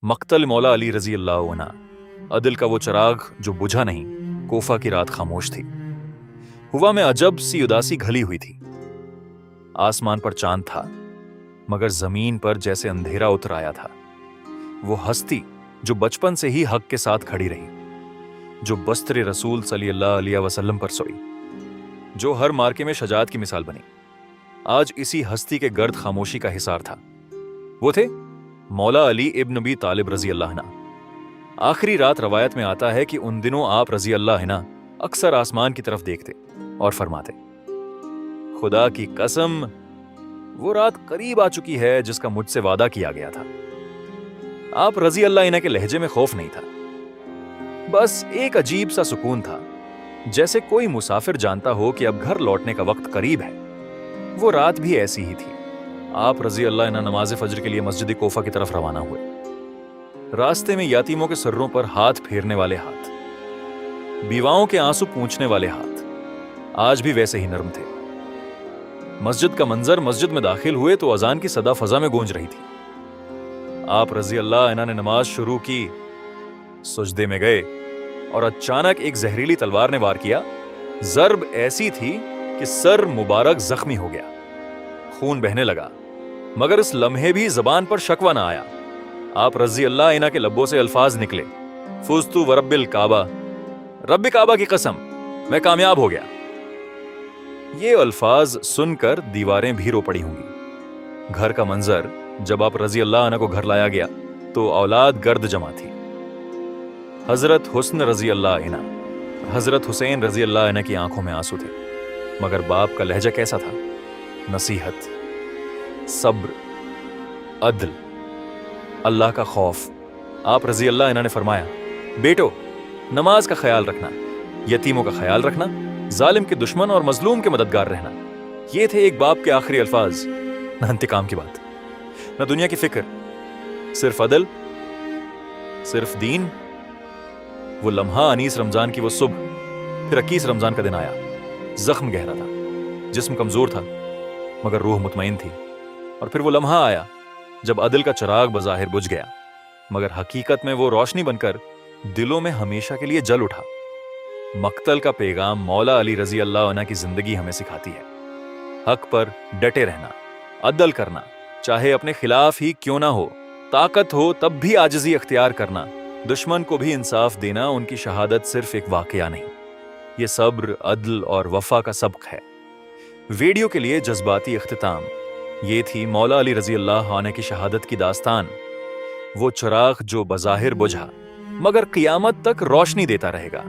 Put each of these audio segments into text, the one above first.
मक्तल मौला अली रजी अल्लाह अन्हु। अदिल का वो चिराग जो बुझा नहीं, कोफा की रात खामोश थी। हुआ में अजब सी उदासी घली हुई थी। आसमान पर चांद था, मगर जमीन पर जैसे अंधेरा उतर आया था। वो हस्ती जो बचपन से ही हक के साथ खड़ी रही, जो बस्त्र रसूल सल्लल्लाहु अलैहि वसल्लम पर सोई, जो हर मार्के में शजात की मिसाल बनी, आज इसी हस्ती के गर्द खामोशी का हिसार था। वो थे मौला अली इब्न अबी तालिब रजी अल्लाह अन्हु। आखिरी रात रवायत में आता है कि उन दिनों आप रजी अल्लाह अन्हु अक्सर आसमान की तरफ देखते और फरमाते, खुदा की कसम, वो रात करीब आ चुकी है जिसका मुझसे वादा किया गया था। आप रजी अल्लाह अन्हु के लहजे में खौफ नहीं था, बस एक अजीब सा सुकून था, जैसे कोई मुसाफिर जानता हो कि अब घर लौटने का वक्त करीब है। वो रात भी ऐसी ही थी। आप रजी अल्लाह अन्हु नमाज फज्र के लिए मस्जिद कोफा की तरफ रवाना हुए। रास्ते में यतीमों के सर्रों पर हाथ फेरने वाले हाथ, बीवाओं के आंसू पूंछने वाले हाथ, आज भी वैसे ही नर्म थे। मस्जिद का मंजर, मस्जिद में दाखिल हुए तो अजान की सदा फजा में गूंज रही थी। आप रजी अल्लाह अन्हु ने नमाज शुरू की, सुजदे में गए और अचानक एक जहरीली तलवार ने वार किया। जर्ब ऐसी थी कि सर मुबारक जख्मी हो गया, खून बहने लगा, मगर इस लम्हे भी जबान पर शकवा ना आया। आप रजी अल्लाह अन्हु के लब्बों से अल्फाज निकले, फुज़्तु व रब्बिल काबा, रब्बी काबा की कसम, मैं कामयाब हो गया। ये अल्फाज सुनकर दीवारें भी रो पड़ी होंगी। घर का मंजर, जब आप रजी अल्लाह अन्हु को घर लाया गया तो औलाद गर्द जमा थी। हजरत हुस्न रजी अल्लाह अन्हु, हजरत हुसैन रजी अल्लाह अन्हु की आंखों में आंसू थे, मगर बाप का लहजा कैसा था? नसीहत, सब्र, अदल, अल्लाह का खौफ। आप रजी अल्लाह अन्हु ने फरमाया, बेटो, नमाज का ख्याल रखना, यतीमों का ख्याल रखना, जालिम के दुश्मन और मजलूम के मददगार रहना। ये थे एक बाप के आखिरी अल्फाज। न इंतकाम की बात, न दुनिया की फिक्र, सिर्फ अदल, सिर्फ दीन। वो लम्हा अनीस रमजान की वो सुबह, फिर 21 रमजान का दिन आया। जख्म गहरा था, जिस्म कमजोर था, मगर रूह मुतमईन थी। और फिर वो लम्हा आया जब अदल का चिराग बज़ाहिर बुझ गया, मगर हकीकत में वो रोशनी बनकर दिलों में हमेशा के लिए जल उठा। मक्तल का पैगाम मौला अली रजी अल्लाह अन्हु की जिंदगी हमें सिखाती है। हक पर डटे रहना, अदल करना, चाहे अपने खिलाफ ही क्यों ना हो, ताकत हो तब भी आजिज़ी अख्तियार करना, दुश्मन को भी इंसाफ देना। उनकी शहादत सिर्फ एक वाकया नहीं, ये सब्र, अदल और वफा का सबक है। वीडियो के लिए जज्बाती इख्तिताम, ये थी मौला अली रजी अल्लाह अन्हु की शहादत की दास्तान। वो चिराग जो बज़ाहिर बुझा, मगर क़ियामत तक रोशनी देता रहेगा।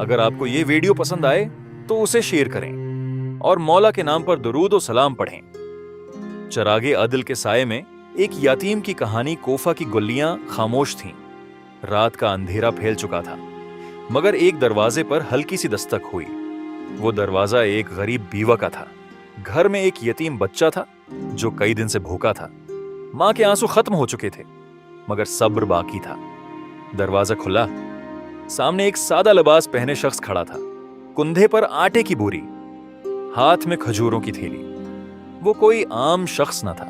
अगर आपको ये वीडियो पसंद आए तो उसे शेयर करें और मौला के नाम पर दुरूद और सलाम पढ़ें। चिरागे अदल के साये में एक यतीम की कहानी। कोफा की गलियां खामोश थीं, रात का अंधेरा फैल चुका था, मगर एक दरवाजे पर हल्की सी दस्तक हुई। वो दरवाजा एक गरीब बीवा का था। घर में एक यतीम बच्चा था जो कई दिन से भूखा था। मां के आंसू खत्म हो चुके थे, मगर सब्र बाकी था। दरवाजा खुला, सामने एक सादा लिबास पहने शख्स खड़ा था, कुंधे पर आटे की बोरी, हाथ में खजूरों की थैली। वो कोई आम शख्स न था,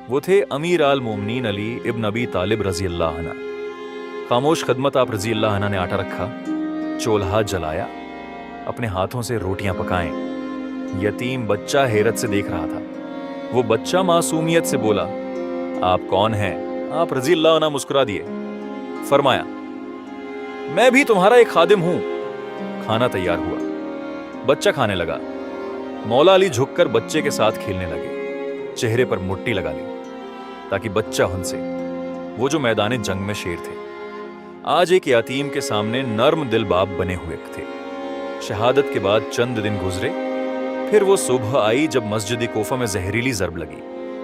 वो थे अमीर आल मोमिनीन अली इब्न अबी तालिब रजी अल्लाह अन्हु। खामोश खदमत आप रजी अल्लाह अन्हु ने आटा रखा, चूल्हा जलाया, अपने हाथों से रोटियां पकाएं। यतीम बच्चा हैरत से देख रहा था। वो बच्चा मासूमियत से बोला, आप कौन हैं? आप रजी अल्लाह अन्हु मुस्कुरा दिए, फरमाया, मैं भी तुम्हारा एक खादिम हूं। खाना तैयार हुआ, बच्चा खाने लगा। मौला अली झुककर बच्चे के साथ खेलने लगे, चेहरे पर मुट्ठी लगा ली ताकि बच्चा हंसे। वो जो मैदान जंग में शेर थे, आज एक यतीम के सामने नर्म दिल बाप बने हुए थे। शहादत के बाद चंद दिन गुजरे, फिर वो सुबह आई जब मस्जिद कोफा में जहरीली जरब लगी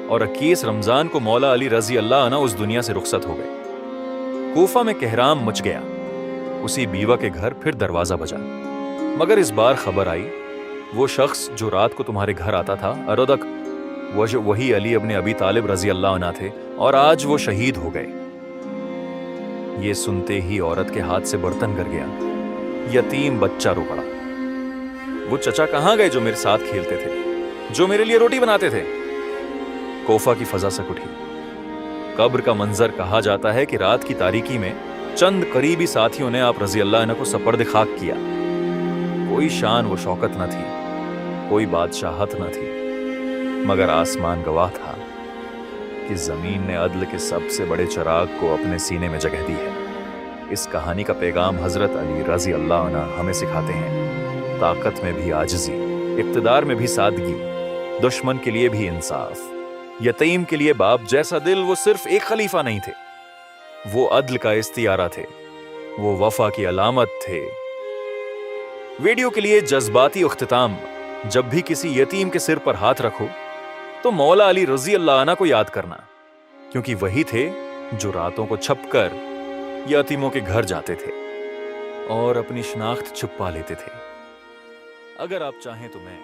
और 21 रमजान को मौला अली रजी अल्लाह अन्हु उस दुनिया से रुखसत हो गए। कोफा में कहराम मच गया। उसी बीवा के घर फिर दरवाजा बजा, मगर इस बार खबर आई, वो शख्स जो रात को तुम्हारे घर आता था, अरोदक, वही अली इब्न अबी तालिब रजी अल्लाह अन्हु थे और आज वो शहीद हो गए। ये सुनते ही औरत के हाथ से बर्तन गिर गया। यतीम बच्चा रो पड़ा। वो चचा कहां गए जो मेरे साथ खेलते थे, जो मेरे लिए रोटी बनाते थे? कोफा की फजा से उठी। قبر کا منظر کہا جاتا ہے کہ رات کی تاریکی میں چند قریبی ساتھیوں نے آپ رضی اللہ عنہ کو سپرد خاک کیا۔ کوئی شان و شوکت نہ تھی، کوئی بادشاہت نہ تھی، مگر آسمان گواہ تھا کہ زمین نے عدل کے سب سے بڑے چراغ کو اپنے سینے میں جگہ دی ہے۔ اس کہانی کا پیغام حضرت علی رضی اللہ عنہ ہمیں سکھاتے ہیں، طاقت میں بھی عاجزی، اقتدار میں بھی سادگی، دشمن کے لیے بھی انصاف، یتیم کے لیے باپ جیسا دل۔ وہ صرف ایک خلیفہ نہیں تھے، وہ عدل کا استعارہ تھے، وہ وفا کی علامت تھے۔ ویڈیو کے لیے جذباتی اختتام: جب بھی کسی یتیم کے سر پر ہاتھ رکھو تو مولا علی رضی اللہ عنہ کو یاد کرنا، کیونکہ وہی تھے جو راتوں کو چھپ کر یتیموں کے گھر جاتے تھے اور اپنی شناخت چھپا لیتے تھے۔ اگر آپ چاہیں تو میں